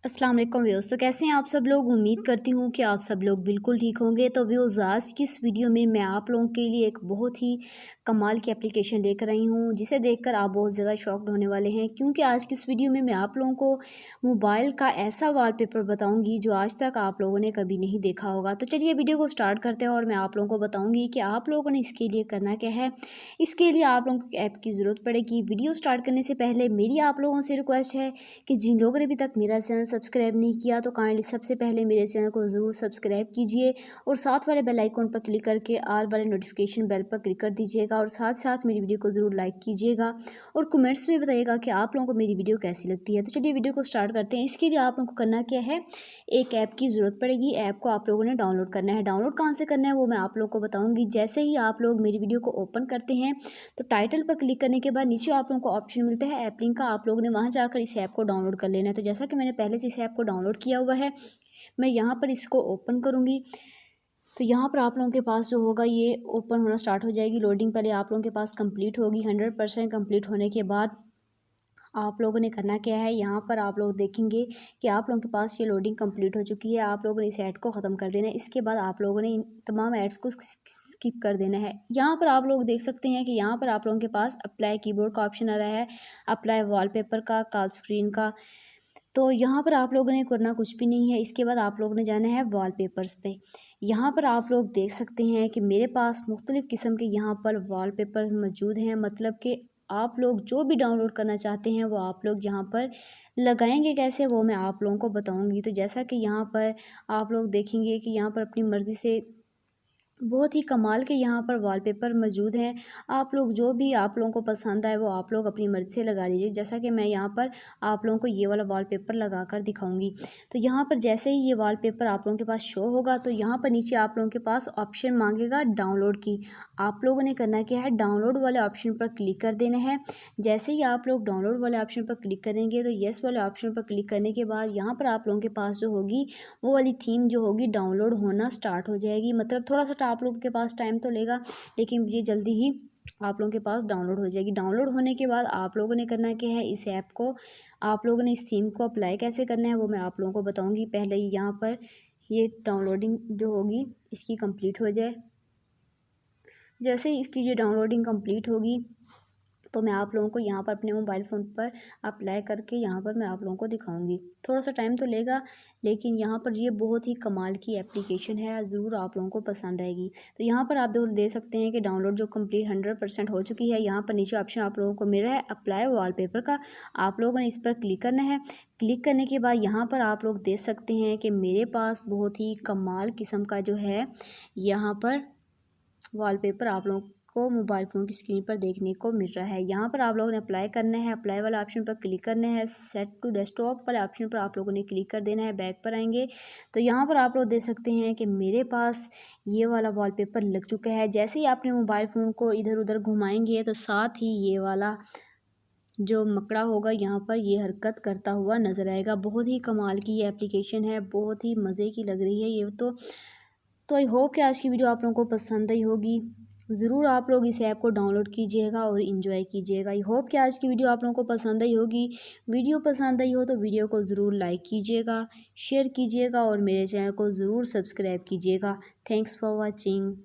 अस्सलाम वालेकुम व्यूअर्स। तो कैसे हैं आप सब लोग। उम्मीद करती हूँ कि आप सब लोग बिल्कुल ठीक होंगे। तो व्यूअर्स, आज की इस वीडियो में मैं आप लोगों के लिए एक बहुत ही कमाल की एप्लीकेशन लेकर आई हूँ, जिसे देखकर आप बहुत ज़्यादा शॉक्ड होने वाले हैं, क्योंकि आज की इस वीडियो में मैं आप लोगों को मोबाइल का ऐसा वॉलपेपर बताऊँगी जो आज तक आप लोगों ने कभी नहीं देखा होगा। तो चलिए वीडियो को स्टार्ट करते हैं और मैं आप लोगों को बताऊँगी कि आप लोगों ने इसके लिए करना क्या है। इसके लिए आप लोगों को ऐप की ज़रूरत पड़ेगी। वीडियो स्टार्ट करने से पहले मेरी आप लोगों से रिक्वेस्ट है कि जिन लोगों ने अभी तक मेरा चैनल सब्सक्राइब नहीं किया तो काइंडली सबसे पहले मेरे चैनल को ज़रूर सब्सक्राइब कीजिए और साथ वाले बेल आइकन पर क्लिक करके ऑल वाले नोटिफिकेशन बेल पर क्लिक कर दीजिएगा और साथ साथ मेरी वीडियो को ज़रूर लाइक कीजिएगा और कमेंट्स में बताइएगा कि आप लोगों को मेरी वीडियो कैसी लगती है। तो चलिए वीडियो को स्टार्ट करते हैं। इसके लिए आप लोगों को करना क्या है, एक ऐप की ज़रूरत पड़ेगी। ऐप को आप लोगों ने डाउनलोड करना है। डाउनलोड कहाँ से करना है वो मैं आप लोगों को बताऊँगी। जैसे ही आप लोग मेरी वीडियो को ओपन करते हैं तो टाइटल पर क्लिक करने के बाद नीचे आप लोगों को ऑप्शन मिलता है ऐप लिंक का। आप लोगों ने वहाँ जाकर इस ऐप को डाउनलोड कर लेना है। तो जैसा कि मैंने पहले से इस ऐप को डाउनलोड किया हुआ है, मैं यहाँ पर इसको ओपन करूँगी। तो यहाँ पर आप लोगों के पास जो होगा ये ओपन होना स्टार्ट हो जाएगी। लोडिंग पहले आप लोगों के पास कंप्लीट होगी। 100% कंप्लीट होने के बाद आप लोगों ने करना क्या है, यहाँ पर आप लोग देखेंगे कि आप लोगों के पास ये लोडिंग कंप्लीट हो चुकी है। आप लोगों ने इस ऐड को ख़त्म कर देना है। इसके बाद आप लोगों ने इन तमाम ऐड्स को स्किप कर देना है। यहाँ पर आप लोग देख सकते हैं कि यहाँ पर आप लोगों के पास अप्लाई कीबोर्ड का ऑप्शन आ रहा है, अप्लाई वॉलपेपर का, कॉल स्क्रीन का। तो यहाँ पर आप लोगों ने करना कुछ भी नहीं है। इसके बाद आप लोगों ने जाना है वॉलपेपर्स पे। यहाँ पर आप लोग देख सकते हैं कि मेरे पास मुख्तलिफ़ किस्म के यहाँ पर वॉलपेपर मौजूद हैं। मतलब कि आप लोग जो भी डाउनलोड करना चाहते हैं वो आप लोग यहाँ पर लगाएंगे कैसे, वो मैं आप लोगों को बताऊँगी। तो जैसा कि यहाँ पर आप लोग देखेंगे कि यहाँ पर अपनी मर्ज़ी से बहुत ही कमाल के यहाँ पर वॉलपेपर मौजूद हैं। आप लोग जो भी आप लोगों को पसंद आए वो आप लोग अपनी मर्ज़ी से लगा लीजिए। जैसा कि मैं यहाँ पर आप लोगों को ये वाला वॉलपेपर लगा कर दिखाऊंगी। तो यहाँ पर जैसे ही ये वॉलपेपर आप लोगों के पास शो होगा तो यहाँ पर नीचे आप लोगों के पास ऑप्शन मांगेगा डाउनलोड की। आप लोगों ने करना क्या है, डाउनलोड वाले ऑप्शन पर क्लिक कर देना है। जैसे ही आप लोग डाउनलोड वाले ऑप्शन पर क्लिक करेंगे तो येस वाले ऑप्शन पर क्लिक करने के बाद यहाँ पर आप लोगों के पास जो होगी वो वाली थीम जो होगी डाउनलोड होना स्टार्ट हो जाएगी। मतलब थोड़ा सा आप लोगों के पास टाइम तो लेगा, लेकिन ये जल्दी ही आप लोगों के पास डाउनलोड हो जाएगी। डाउनलोड होने के बाद आप लोगों ने करना क्या है, इस ऐप को आप लोगों ने इस थीम को अप्लाई कैसे करना है वो मैं आप लोगों को बताऊंगी। पहले ही यहाँ पर ये डाउनलोडिंग जो होगी इसकी कंप्लीट हो जाए। जैसे ही इसकी ये डाउनलोडिंग कंप्लीट होगी तो मैं आप लोगों को यहाँ पर अपने मोबाइल फ़ोन पर अप्लाई करके यहाँ पर मैं आप लोगों को दिखाऊंगी। थोड़ा सा टाइम तो लेगा, लेकिन यहाँ पर ये बहुत ही कमाल की एप्लीकेशन है, ज़रूर आप लोगों को पसंद आएगी। तो यहाँ पर आप दे सकते हैं कि डाउनलोड जो कंप्लीट 100% हो चुकी है। यहाँ पर नीचे ऑप्शन आप लोगों को मिल रहा है अप्लाई वॉलपेपर का। आप लोगों ने इस पर क्लिक करना है। क्लिक करने के बाद यहाँ पर आप लोग देख सकते हैं कि मेरे पास बहुत ही कमाल किस्म का जो है यहाँ पर वॉलपेपर आप लोगों को मोबाइल फ़ोन की स्क्रीन पर देखने को मिल रहा है। यहाँ पर आप लोगों ने अप्लाई करना है। अप्लाई वाला ऑप्शन पर क्लिक करना है। सेट टू डेस्कटॉप वाले ऑप्शन पर आप लोगों ने क्लिक कर देना है। बैक पर आएंगे तो यहाँ पर आप लोग देख सकते हैं कि मेरे पास ये वाला वॉलपेपर लग चुका है। जैसे ही आपने मोबाइल फ़ोन को इधर उधर घुमाएंगे तो साथ ही ये वाला जो मकड़ा होगा यहाँ पर ये हरकत करता हुआ नज़र आएगा। बहुत ही कमाल की ये एप्लीकेशन है, बहुत ही मज़े की लग रही है ये तो आई होप कि आज की वीडियो आप लोगों को पसंद आई होगी। ज़रूर आप लोग इस ऐप को डाउनलोड कीजिएगा और इन्जॉय कीजिएगा। आई होप कि आज की वीडियो आप लोगों को पसंद आई होगी। वीडियो पसंद आई हो तो वीडियो को ज़रूर लाइक कीजिएगा, शेयर कीजिएगा और मेरे चैनल को ज़रूर सब्सक्राइब कीजिएगा। Thanks for watching.